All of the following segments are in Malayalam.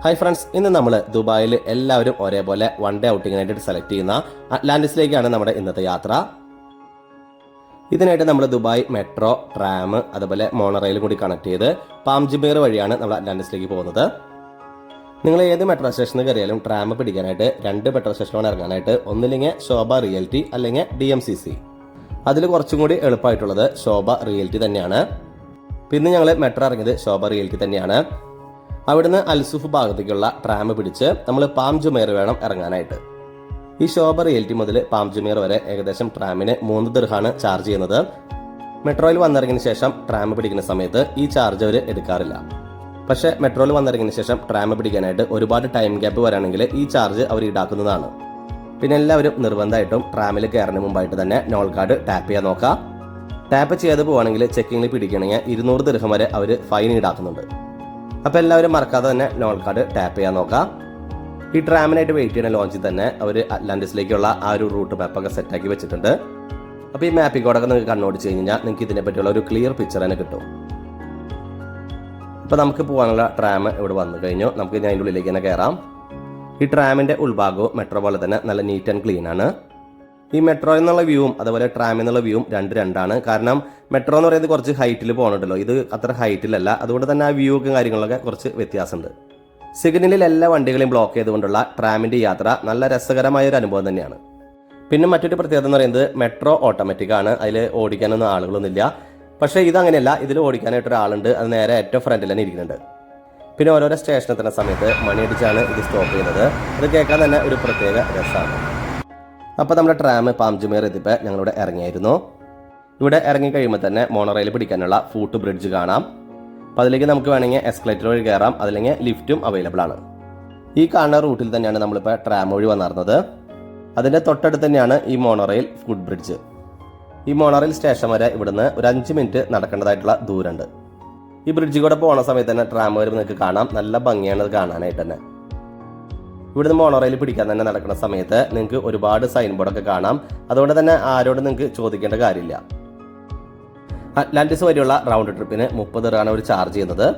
ഹായ് ഫ്രണ്ട്സ്, ഇന്ന് നമ്മൾ ദുബായിൽ എല്ലാവരും ഒരേപോലെ വൺ ഡേ ഔട്ടിങ്ങിനായിട്ട് സെലക്ട് ചെയ്യുന്ന അറ്റ്ലാന്റിസിലേക്കാണ് നമ്മുടെ ഇന്നത്തെ യാത്ര. ഇതിനായിട്ട് നമ്മൾ ദുബായ് മെട്രോ, ട്രാം, അതുപോലെ മോണോറെയിലും കൂടി കണക്ട് ചെയ്ത് പാം ജിമേർ വഴിയാണ് നമ്മൾ അറ്റ്ലാന്റിസിലേക്ക് പോകുന്നത്. നിങ്ങൾ ഏത് മെട്രോ സ്റ്റേഷനിൽ കയറിയാലും ട്രാം പിടിക്കാനായിട്ട് രണ്ട് മെട്രോ സ്റ്റേഷനാണ് ഇറങ്ങാനായിട്ട്. ഒന്നില്ലെങ്കിൽ ശോഭ റിയൽറ്റി അല്ലെങ്കിൽ DMCC. അതിൽ കുറച്ചും കൂടി എളുപ്പമായിട്ടുള്ളത് ശോഭ റിയൽറ്റി തന്നെയാണ്. പിന്നെ ഞങ്ങൾ മെട്രോ ഇറങ്ങിയത് ശോഭ റിയൽറ്റി തന്നെയാണ്. അവിടുന്ന് അൽസുഫ് ഭാഗത്തേക്കുള്ള ട്രാം പിടിച്ച് നമ്മൾ പാം ജുമേർ വേണം ഇറങ്ങാനായിട്ട്. ഈ ശോഭ റിയൽറ്റി മുതൽ പാം ജുമേർ വരെ ഏകദേശം ട്രാമിന് 3 ദിർഹാണ് ചാർജ് ചെയ്യുന്നത്. മെട്രോയിൽ വന്നിറങ്ങിയ ശേഷം ട്രാം പിടിക്കുന്ന സമയത്ത് ഈ ചാർജ് അവർ എടുക്കാറില്ല. പക്ഷേ മെട്രോയിൽ വന്നിറങ്ങിയ ശേഷം ട്രാം പിടിക്കാനായിട്ട് ഒരുപാട് ടൈം ഗ്യാപ്പ് വരാണെങ്കിൽ ഈ ചാർജ് അവർ ഈടാക്കുന്നതാണ്. പിന്നെ എല്ലാവരും നിർബന്ധമായിട്ടും ട്രാമിൽ കയറുന്നതിന് മുമ്പായിട്ട് തന്നെ നോൾ കാർഡ് ടാപ്പ് ചെയ്യാൻ നോക്കാം. ടാപ്പ് ചെയ്യാതെ പോവുകയാണെങ്കിൽ ചെക്കിങ്ങിൽ പിടിക്കണമെങ്കിൽ 200 ദിർഹം വരെ അവർ ഫൈൻ ഈടാക്കുന്നുണ്ട്. അപ്പോൾ എല്ലാവരും മറക്കാതെ തന്നെ നോൾ കാർഡ് ടാപ്പ് ചെയ്യാൻ നോക്കാം. ഈ ട്രാമിനായിട്ട് വെയിറ്റ് ചെയ്യുന്ന ലോഞ്ചിൽ തന്നെ അവർ അറ്റ്ലാന്റിസിലേക്കുള്ള ആ ഒരു റൂട്ട് മാപ്പൊക്കെ സെറ്റാക്കി വെച്ചിട്ടുണ്ട്. അപ്പോൾ ഈ മാപ്പിൽ കോഡൊക്കെ നിങ്ങൾക്ക് കണ്ണോടിച്ച് കഴിഞ്ഞാൽ നിങ്ങൾക്ക് ഇതിനെപ്പറ്റിയുള്ള ഒരു ക്ലിയർ പിക്ചർ തന്നെ കിട്ടും. അപ്പോൾ നമുക്ക് പോകാനുള്ള ട്രാം ഇവിടെ വന്നു കഴിഞ്ഞു. നമുക്ക് ഞാൻ അതിൻ്റെ ഉള്ളിലേക്ക് തന്നെ കയറാം. ഈ ട്രാമിൻ്റെ ഉൾഭാഗവും മെട്രോ പോലെ തന്നെ നല്ല നീറ്റ് ആൻഡ് ക്ലീൻ ആണ്. ഈ മെട്രോ എന്നുള്ള വ്യൂവും അതുപോലെ ട്രാം എന്നുള്ള വ്യൂവും രണ്ടാണ്. കാരണം മെട്രോ എന്ന് പറയുന്നത് കുറച്ച് ഹൈറ്റിൽ പോകണുണ്ടല്ലോ, ഇത് അത്ര ഹൈറ്റിലല്ല. അതുകൊണ്ട് തന്നെ ആ വ്യൂവും കാര്യങ്ങളൊക്കെ കുറച്ച് വ്യത്യാസമുണ്ട്. സിഗ്നലിൽ എല്ലാ വണ്ടികളെയും ബ്ലോക്ക് ചെയ്തുകൊണ്ടുള്ള ട്രാമിൻ്റെ യാത്ര നല്ല രസകരമായ ഒരു അനുഭവം തന്നെയാണ്. പിന്നെ മറ്റൊരു പ്രത്യേകത എന്ന് പറയുന്നത് മെട്രോ ഓട്ടോമാറ്റിക് ആണ്. അതിൽ ഓടിക്കാനൊന്നും ആളുകളൊന്നുമില്ല. പക്ഷേ ഇതങ്ങനെയല്ല, ഇതിൽ ഓടിക്കാനായിട്ട് ഒരാളുണ്ട്. അത് നേരെ ഏറ്റവും ഫ്രണ്ടിൽ തന്നെ ഇരിക്കുന്നുണ്ട്. പിന്നെ ഓരോരോ സ്റ്റേഷൻ എത്തുന്ന സമയത്ത് മണിയടിച്ചാണ് ഇത് സ്റ്റോപ്പ് ചെയ്യുന്നത്. അത് കേൾക്കാൻ തന്നെ ഒരു പ്രത്യേക രസമാണ്. അപ്പോൾ നമ്മുടെ ട്രാം പാം ജുമേർ എത്തിയപ്പോൾ ഞങ്ങളിവിടെ ഇറങ്ങിയായിരുന്നു. ഇവിടെ ഇറങ്ങി കഴിയുമ്പോൾ തന്നെ മോണോറെയിൽ പിടിക്കാനുള്ള ഫൂട്ട് ബ്രിഡ്ജ് കാണാം. അപ്പോൾ അതിലേക്ക് നമുക്ക് വേണമെങ്കിൽ എസ്കലേറ്റർ വഴി കയറാം, അതല്ലെങ്കിൽ ലിഫ്റ്റും അവൈലബിൾ ആണ്. ഈ കാണുന്ന റൂട്ടിൽ തന്നെയാണ് നമ്മളിപ്പോൾ ട്രാം വഴി വന്നിരുന്നത്. അതിൻ്റെ തൊട്ടടുത്ത് തന്നെയാണ് ഈ മോണോറെയിൽ ഫുട് ബ്രിഡ്ജ്. ഈ മോണോറെയിൽ സ്റ്റേഷൻ വരെ ഇവിടുന്ന് ഒരു 5 മിനിറ്റ് നടക്കേണ്ടതായിട്ടുള്ള ദൂരമുണ്ട്. ഈ ബ്രിഡ്ജ് കൂടെ പോകുന്ന സമയത്ത് തന്നെ ട്രാം വരുമ്പോൾ നിങ്ങൾക്ക് കാണാം, നല്ല ഭംഗിയാണ് അത് കാണാനായിട്ട് തന്നെ. ഇവിടുന്ന് മോണോറെയിൽ പിടിക്കാൻ തന്നെ നടക്കുന്ന സമയത്ത് നിങ്ങൾക്ക് ഒരുപാട് സൈൻ ബോർഡൊക്കെ കാണാം. അതുകൊണ്ട് തന്നെ ആരോടും നിങ്ങൾക്ക് ചോദിക്കേണ്ട കാര്യമില്ല. അറ്റ്ലാന്റിസ് വരെയുള്ള റൗണ്ട് ട്രിപ്പിന് 30 ദിർഹാണ് അവർ ചാർജ് ചെയ്യുന്നത്.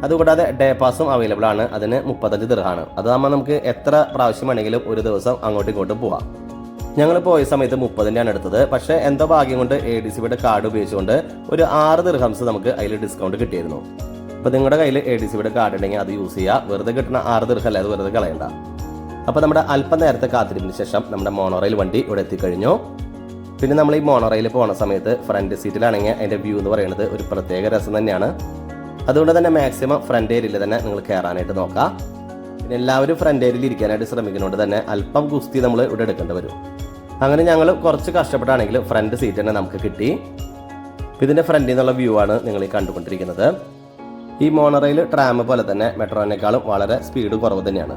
അതുകൂടാതെ ഡേ പാസും അവൈലബിൾ ആണ്. അതിന് 35 ദിർഹാണ്. അതാകുമ്പോൾ നമുക്ക് എത്ര പ്രാവശ്യം വേണമെങ്കിലും ഒരു ദിവസം അങ്ങോട്ടും ഇങ്ങോട്ടും പോവാം. ഞങ്ങൾ പോയ സമയത്ത് 30-ൻ്റെയാണ് എടുത്തത്. പക്ഷേ എന്തോ ഭാഗ്യം കൊണ്ട് ADCBയുടെ കാർഡ് ഉപയോഗിച്ചുകൊണ്ട് ഒരു 6 ദിർഹംസ് നമുക്ക് അതിൽ ഡിസ്കൗണ്ട് കിട്ടിയിരുന്നു. അപ്പോൾ നിങ്ങളുടെ കയ്യിൽ ADCBയുടെ കാർഡ് ഉണ്ടെങ്കിൽ അത് യൂസ് ചെയ്യുക. വെറുതെ കിട്ടുന്ന 6 ദിർഹം അല്ലേ, അത് വെറുതെ കളയണ്ട. അപ്പോൾ നമ്മുടെ അല്പം നേരത്തെ കാത്തിരിപ്പിന് ശേഷം നമ്മുടെ മോണോറെയിൽ വണ്ടി ഇവിടെ എത്തിക്കഴിഞ്ഞു. പിന്നെ നമ്മൾ ഈ മോണോറെയിൽ പോകുന്ന സമയത്ത് ഫ്രണ്ട് സീറ്റിലാണെങ്കിൽ അതിൻ്റെ വ്യൂ എന്ന് പറയുന്നത് ഒരു പ്രത്യേക രസം തന്നെയാണ്. അതുകൊണ്ട് തന്നെ മാക്സിമം ഫ്രണ്ട് ഏരിയയിൽ തന്നെ നിങ്ങൾ കയറാനായിട്ട് നോക്കാം. പിന്നെ എല്ലാവരും ഫ്രണ്ട് ഏരിയയിൽ ഇരിക്കാനായിട്ട് ശ്രമിക്കുന്നതുകൊണ്ട് തന്നെ അല്പം ഗുസ്തി നമ്മൾ ഇവിടെ എടുക്കേണ്ടി വരും. അങ്ങനെ ഞങ്ങൾ കുറച്ച് കഷ്ടപ്പെട്ടാണെങ്കിൽ ഫ്രണ്ട് സീറ്റ് തന്നെ നമുക്ക് കിട്ടി. ഇതിൻ്റെ ഫ്രണ്ടിൽ നിന്നുള്ള വ്യൂ ആണ് നിങ്ങൾ ഈ കണ്ടുകൊണ്ടിരിക്കുന്നത്. ഈ മോണോറെയിൽ ട്രാം പോലെ തന്നെ മെട്രോനേക്കാളും വളരെ സ്പീഡ് കുറവ് തന്നെയാണ്.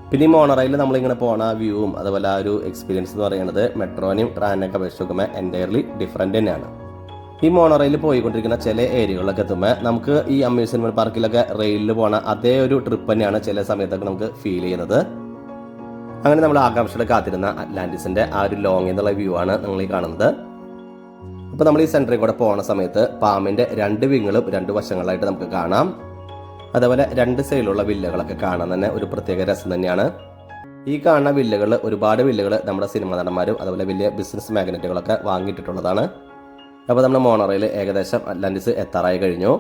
പിന്നെ ഈ മോണോറെയിൽ നമ്മളിങ്ങനെ പോണ വ്യൂവും അതുപോലെ ആ ഒരു എക്സ്പീരിയൻസ് എന്ന് പറയുന്നത് മെട്രോനെയും ട്രാമിനെയൊക്കെ അപേക്ഷിച്ച് നോക്കുമ്പോൾ എൻറ്റയർലി ഡിഫറെൻ്റ് തന്നെയാണ്. ഈ മോണോറെയിൽ പോയിക്കൊണ്ടിരിക്കുന്ന ചില ഏരിയകളിലൊക്കെ എത്തുമ്പോൾ നമുക്ക് ഈ അമ്യൂസ്മെൻറ്റ് പാർക്കിലൊക്കെ റെയിലിൽ പോണ അതേ ഒരു ട്രിപ്പ് തന്നെയാണ് ചില സമയത്തൊക്കെ നമുക്ക് ഫീൽ ചെയ്യുന്നത്. അങ്ങനെ നമ്മൾ ആകാംക്ഷയോടെ കാത്തിരുന്ന അറ്റ്ലാന്റിസിൻ്റെ ആ ഒരു ലോങ് എന്നുള്ള വ്യൂ ആണ് നിങ്ങൾ ഈ കാണുന്നത്. അപ്പോൾ നമ്മൾ ഈ സെൻറ്ററിൽ കൂടെ പോകുന്ന സമയത്ത് പാമ്പിൻ്റെ 2 വിങ്ങളും 2 വശങ്ങളായിട്ട് നമുക്ക് കാണാം. അതുപോലെ 2 സൈഡിലുള്ള വില്ലകളൊക്കെ കാണാൻ തന്നെ ഒരു പ്രത്യേക രസം തന്നെയാണ്. ഈ കാണുന്ന വില്ലകളിൽ ഒരുപാട് വില്ലകൾ നമ്മുടെ സിനിമാ നടന്മാരും അതുപോലെ വലിയ ബിസിനസ് മാഗ്നറ്റുകളൊക്കെ വാങ്ങിയിട്ടുള്ളതാണ്. അപ്പോൾ നമ്മുടെ മോണോറെയിൽ ഏകദേശം അറ്റ്ലാന്റിസ് എത്താറായി കഴിഞ്ഞു.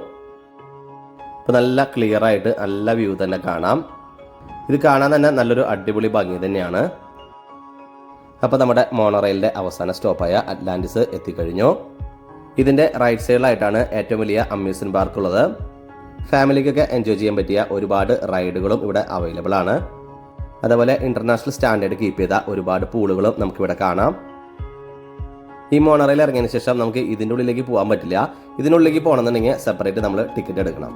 ഇപ്പോൾ നല്ല ക്ലിയർ ആയിട്ട് നല്ല വ്യൂ തന്നെ കാണാം. ഇത് കാണാൻ തന്നെ നല്ലൊരു അടിപൊളി ഭംഗി തന്നെയാണ്. അപ്പോൾ നമ്മുടെ മോണോറെയിലിൻ്റെ അവസാന സ്റ്റോപ്പായ അറ്റ്ലാന്റിസ് എത്തിക്കഴിഞ്ഞു. ഇതിൻ്റെ റൈറ്റ് സൈഡിലായിട്ടാണ് ഏറ്റവും വലിയ അമ്യൂസ്മെൻറ്റ് പാർക്ക് ഉള്ളത്. ഫാമിലിക്കൊക്കെ എൻജോയ് ചെയ്യാൻ പറ്റിയ ഒരുപാട് റൈഡുകളും ഇവിടെ അവൈലബിൾ ആണ്. അതുപോലെ ഇൻ്റർനാഷണൽ സ്റ്റാൻഡേർഡ് കീപ്പ് ചെയ്ത ഒരുപാട് പൂളുകളും നമുക്കിവിടെ കാണാം. ഈ മോണോറെയിൽ ഇറങ്ങിയതിന് ശേഷം നമുക്ക് ഇതിൻ്റെ ഉള്ളിലേക്ക് പോകാൻ പറ്റില്ല. ഇതിനുള്ളിലേക്ക് പോകണമെന്നുണ്ടെങ്കിൽ സെപ്പറേറ്റ് നമ്മൾ ടിക്കറ്റ് എടുക്കണം.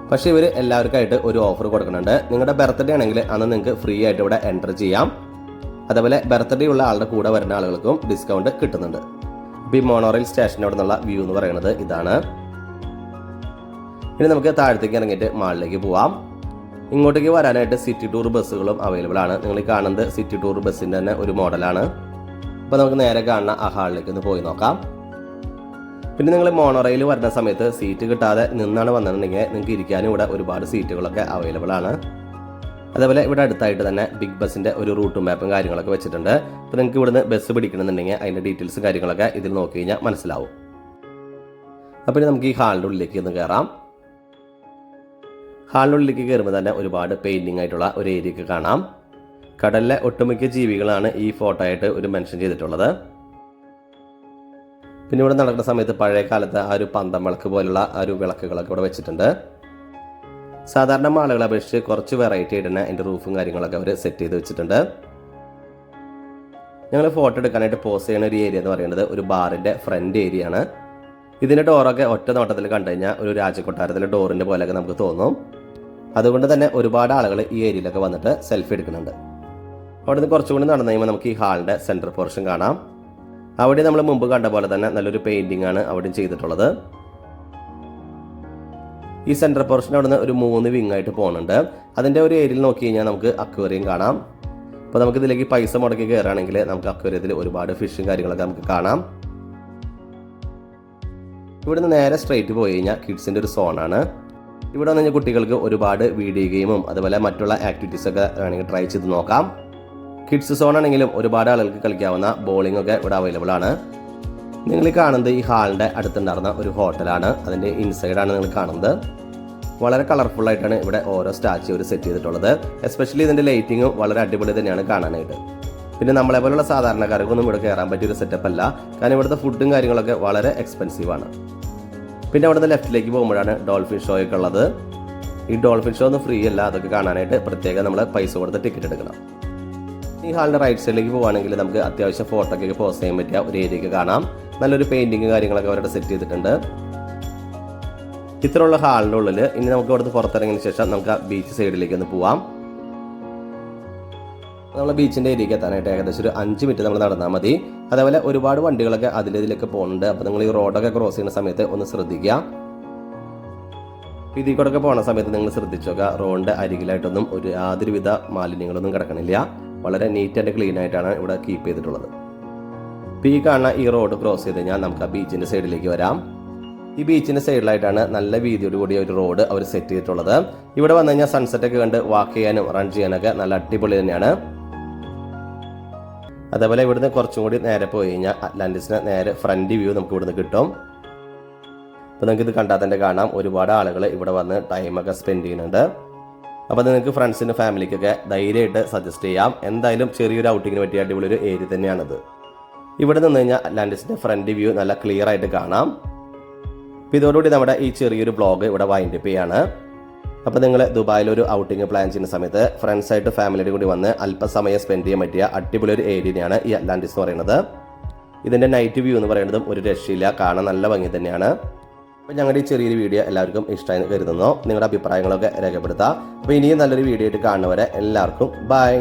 പക്ഷേ ഇവർ എല്ലാവർക്കായിട്ട് ഒരു ഓഫർ കൊടുക്കുന്നുണ്ട്. നിങ്ങളുടെ ബർത്ത്ഡേ ആണെങ്കിൽ അന്ന് നിങ്ങൾക്ക് ഫ്രീ ആയിട്ട് ഇവിടെ എൻ്റർ ചെയ്യാം. അതുപോലെ ബർത്ത്ഡേ ഉള്ള ആളുടെ കൂടെ വരുന്ന ആളുകൾക്കും ഡിസ്കൗണ്ട് കിട്ടുന്നുണ്ട്. ഇപ്പോൾ ഈ മോണോറെയിൽ സ്റ്റേഷൻ്റെ അവിടെ നിന്നുള്ള വ്യൂ എന്ന് പറയുന്നത് ഇതാണ്. ഇനി നമുക്ക് താഴത്തേക്ക് ഇറങ്ങിയിട്ട് മാളിലേക്ക് പോവാം. ഇങ്ങോട്ടേക്ക് വരാനായിട്ട് സിറ്റി ടൂർ ബസ്സുകളും അവൈലബിൾ ആണ്. നിങ്ങൾ ഈ കാണുന്നത് സിറ്റി ടൂർ ബസ്സിൻ്റെ തന്നെ ഒരു മോഡലാണ്. അപ്പോൾ നമുക്ക് നേരെ കാണുന്ന ആ ഹാളിലേക്ക് ഒന്ന് പോയി നോക്കാം. പിന്നെ നിങ്ങൾ മോണോറെയിൽ വരുന്ന സമയത്ത് സീറ്റ് കിട്ടാതെ നിന്നാണ് വന്നിട്ടുണ്ടെങ്കിൽ നിങ്ങൾക്ക് ഇരിക്കാനും ഇവിടെ ഒരുപാട് സീറ്റുകളൊക്കെ അവൈലബിൾ ആണ്. അതേപോലെ ഇവിടെ അടുത്തായിട്ട് തന്നെ ബിഗ് ബസ്സിൻ്റെ ഒരു റൂട്ടും മാപ്പും കാര്യങ്ങളൊക്കെ വെച്ചിട്ടുണ്ട്. അപ്പോൾ നിങ്ങൾക്ക് ഇവിടുന്ന് ബസ് പിടിക്കണമെന്നുണ്ടെങ്കിൽ അതിൻ്റെ ഡീറ്റെയിൽസും കാര്യങ്ങളൊക്കെ ഇതിൽ നോക്കി കഴിഞ്ഞാൽ മനസ്സിലാവും. അപ്പോൾ ഇനി നമുക്ക് ഈ ഹാളിൻ്റെ ഉള്ളിലേക്ക് ഒന്ന് കയറാം. ഹാളിൻ്റെ ഉള്ളിലേക്ക് കയറുമ്പോൾ തന്നെ ഒരുപാട് പെയിൻറ്റിംഗ് ആയിട്ടുള്ള ഒരു ഏരിയയൊക്കെ കാണാം. കടലിലെ ഒട്ടുമിക്ക ജീവികളാണ് ഈ ഫോട്ടോ ആയിട്ട് ഒരു മെൻഷൻ ചെയ്തിട്ടുള്ളത്. പിന്നെ ഇവിടെ നടക്കുന്ന സമയത്ത് പഴയ കാലത്ത് ആ ഒരു പന്തം വിളക്ക് പോലുള്ള ആ ഒരു വിളക്കുകളൊക്കെ ഇവിടെ വെച്ചിട്ടുണ്ട്. സാധാരണ മാളുകളെ അപേക്ഷിച്ച് കുറച്ച് വെറൈറ്റി ആയിട്ട് തന്നെ അതിൻ്റെ റൂഫും കാര്യങ്ങളൊക്കെ അവർ സെറ്റ് ചെയ്ത് വെച്ചിട്ടുണ്ട്. ഞങ്ങൾ ഫോട്ടോ എടുക്കാനായിട്ട് പോസ് ചെയ്യുന്ന ഒരു ഏരിയ എന്ന് പറയുന്നത് ഒരു ബാറിൻ്റെ ഫ്രണ്ട് ഏരിയ ആണ്. ഇതിൻ്റെ ഡോറൊക്കെ ഒറ്റ നോട്ടത്തിൽ കണ്ടു കഴിഞ്ഞാൽ ഒരു രാജകൊട്ടാരത്തിലെ ഡോറിൻ്റെ പോലെയൊക്കെ നമുക്ക് തോന്നും. അതുകൊണ്ട് തന്നെ ഒരുപാട് ആളുകൾ ഈ ഏരിയയിലൊക്കെ വന്നിട്ട് സെൽഫി എടുക്കുന്നുണ്ട്. അവിടെ നിന്ന് കുറച്ചുകൂടി നടന്നു കഴിയുമ്പോൾ നമുക്ക് ഈ ഹാളിൻ്റെ സെൻട്രൽ പോർഷൻ കാണാം. അവിടെ നമ്മൾ മുമ്പ് കണ്ട പോലെ തന്നെ നല്ലൊരു പെയിൻറ്റിംഗ് ആണ് അവിടെയും ചെയ്തിട്ടുള്ളത്. ഈ സെൻട്രൽ പോർഷൻ അവിടെ നിന്ന് ഒരു 3 വിങ് ആയിട്ട് പോകുന്നുണ്ട്. അതിൻ്റെ ഒരു ഏരിയയിൽ നോക്കി കഴിഞ്ഞാൽ നമുക്ക് അക്വേറിയം കാണാം. അപ്പോൾ നമുക്ക് ഇതിലേക്ക് പൈസ മുടക്കി കയറുകയാണെങ്കിൽ നമുക്ക് അക്വേറിയത്തിൽ ഒരുപാട് ഫിഷും കാര്യങ്ങളൊക്കെ നമുക്ക് കാണാം. ഇവിടെ നിന്ന് നേരെ സ്ട്രൈറ്റ് പോയി കഴിഞ്ഞാൽ കിഡ്സിൻ്റെ ഒരു സോണാണ്. ഇവിടെ വന്നു കഴിഞ്ഞാൽ കുട്ടികൾക്ക് ഒരുപാട് വീഡിയോ ഗെയിമും അതുപോലെ മറ്റുള്ള ആക്ടിവിറ്റീസൊക്കെ വേണമെങ്കിൽ ട്രൈ ചെയ്ത് നോക്കാം. കിഡ്സ് സോൺ ആണെങ്കിലും ഒരുപാട് ആളുകൾക്ക് കളിക്കാവുന്ന ബോളിംഗ് ഒക്കെ ഇവിടെ അവൈലബിൾ ആണ്. നിങ്ങൾ കാണുന്നത് ഈ ഹാളിൻ്റെ അടുത്തുണ്ടായിരുന്ന ഒരു ഹോട്ടലാണ്. അതിൻ്റെ ഇൻസൈഡാണ് നിങ്ങൾ കാണുന്നത്. വളരെ കളർഫുൾ ആയിട്ടാണ് ഇവിടെ ഓരോ സ്റ്റാച്യു അവർ സെറ്റ് ചെയ്തിട്ടുള്ളത്. എസ്പെഷ്യലി ഇതിൻ്റെ ലൈറ്റിങ്ങും വളരെ അടിപൊളി തന്നെയാണ് കാണാനായിട്ട്. പിന്നെ നമ്മളെ പോലുള്ള സാധാരണക്കാർക്കൊന്നും ഇവിടെ കയറാൻ പറ്റിയൊരു സെറ്റപ്പ് അല്ല. കാരണം ഇവിടുത്തെ ഫുഡും കാര്യങ്ങളൊക്കെ വളരെ എക്സ്പെൻസീവാണ്. പിന്നെ അവിടുന്ന് ലെഫ്റ്റിലേക്ക് പോകുമ്പോഴാണ് ഡോൾഫിൻ ഷോ ഒക്കെ ഉള്ളത്. ഈ ഡോൾഫിൻ ഷോ ഒന്നും ഫ്രീ അല്ല. അതൊക്കെ കാണാനായിട്ട് പ്രത്യേകം നമ്മൾ പൈസ കൊടുത്ത് ടിക്കറ്റ് എടുക്കണം. ഈ ഹാളിൻ്റെ റൈറ്റ് സൈഡിലേക്ക് പോകുകയാണെങ്കിൽ നമുക്ക് അത്യാവശ്യം ഫോട്ടോ ഒക്കെ പോസ്റ്റ് ചെയ്യാൻ പറ്റിയ ഒരു ഏരിയയൊക്കെ കാണാം. നല്ലൊരു പെയിൻറ്റിങ് കാര്യങ്ങളൊക്കെ അവരുടെ സെറ്റ് ചെയ്തിട്ടുണ്ട്. ഇത്രയുള്ള ഹാളിൻ്റെ ഉള്ളിൽ ഇനി നമുക്ക് ഇവിടുന്ന് പുറത്തിറങ്ങിയതിന് ശേഷം നമുക്ക് ആ ബീച്ച് സൈഡിലേക്ക് ഒന്ന് പോവാം. നമ്മൾ ബീച്ചിൻ്റെ ഏരിയയ്ക്ക് എത്താനായിട്ട് ഏകദേശം ഒരു 5 മിനിറ്റ് നമ്മൾ നടന്നാൽ മതി. അതേപോലെ ഒരുപാട് വണ്ടികളൊക്കെ അതിലേക്ക് പോകുന്നുണ്ട്. അപ്പോൾ നിങ്ങൾ ഈ റോഡൊക്കെ ക്രോസ് ചെയ്യുന്ന സമയത്ത് ഒന്ന് ശ്രദ്ധിക്കുക. ഇതിൽ കൂടെ പോകുന്ന സമയത്ത് നിങ്ങൾ ശ്രദ്ധിച്ചോക്കുക, റോഡിൻ്റെ അരികിലായിട്ടൊന്നും യാതൊരുവിധ മാലിന്യങ്ങളൊന്നും കിടക്കണില്ല. വളരെ നീറ്റ് ആൻഡ് ക്ലീൻ ആയിട്ടാണ് ഇവിടെ കീപ്പ് ചെയ്തിട്ടുള്ളത്. ഇപ്പോൾ ഈ കാണുന്ന ഈ റോഡ് ക്രോസ് ചെയ്ത് കഴിഞ്ഞാൽ നമുക്ക് ആ ബീച്ചിൻ്റെ സൈഡിലേക്ക് വരാം. ഈ ബീച്ചിൻ്റെ സൈഡിലായിട്ടാണ് നല്ല വീതിയോട് കൂടിയ ഒരു റോഡ് അവർ സെറ്റ് ചെയ്തിട്ടുള്ളത്. ഇവിടെ വന്നു കഴിഞ്ഞാൽ സൺസെറ്റൊക്കെ കണ്ട് വാക്ക് ചെയ്യാനും റൺ ചെയ്യാനൊക്കെ നല്ല അടിപൊളി തന്നെയാണ്. അതേപോലെ ഇവിടുന്ന് കുറച്ചും കൂടി നേരെ പോയി കഴിഞ്ഞാൽ അറ്റ്ലാന്റിസിന് നേരെ ഫ്രണ്ട് വ്യൂ നമുക്ക് ഇവിടുന്ന് കിട്ടും. അപ്പോൾ നിങ്ങൾക്ക് ഇത് കണ്ടാൽ തന്നെ കാണാം ഒരുപാട് ആളുകൾ ഇവിടെ വന്ന് ടൈമൊക്കെ സ്പെൻഡ് ചെയ്യുന്നുണ്ട്. അപ്പോൾ നിങ്ങൾക്ക് ഫ്രണ്ട്സിനും ഫാമിലിക്കൊക്കെ ധൈര്യമായിട്ട് സജസ്റ്റ് ചെയ്യാം. എന്തായാലും ചെറിയൊരു ഔട്ടിങ്ങിന് പറ്റിയ അടിപൊളി ഒരു ഏരിയ തന്നെയാണിത്. ഇവിടെ നിന്ന് കഴിഞ്ഞാൽ അറ്റ്ലാന്റിസിൻ്റെ ഫ്രണ്ട് വ്യൂ നല്ല ക്ലിയർ ആയിട്ട് കാണാം. അപ്പോൾ ഇതോടുകൂടി നമ്മുടെ ഈ ചെറിയൊരു വ്ളോഗ് ഇവിടെ വൈൻഡപ്പ് ചെയ്യാണ്. അപ്പോൾ നിങ്ങൾ ദുബായിൽ ഒരു ഔട്ടിങ് പ്ലാൻ ചെയ്യുന്ന സമയത്ത് ഫ്രണ്ട്സായിട്ട് ഫാമിലിയുടെ കൂടി വന്ന് അല്പസമയം സ്പെൻഡ് ചെയ്യാൻ പറ്റിയ അടിപൊളി ഒരു ഏരിയയാണ് ഈ അറ്റ്ലാന്റിസ് എന്ന് പറയുന്നത്. ഇതിൻ്റെ നൈറ്റ് വ്യൂ എന്ന് പറയുന്നതും ഒരു രക്ഷയില്ല, കാണാൻ നല്ല ഭംഗി തന്നെയാണ്. അപ്പോൾ ഞങ്ങളുടെ ഈ ചെറിയൊരു വീഡിയോ എല്ലാവർക്കും ഇഷ്ടമായി കരുതുന്നു. നിങ്ങളുടെ അഭിപ്രായങ്ങളൊക്കെ രേഖപ്പെടുത്താം. അപ്പോൾ ഇനിയും നല്ലൊരു വീഡിയോ ആയിട്ട് കാണുന്നവരെ എല്ലാവർക്കും ബൈ.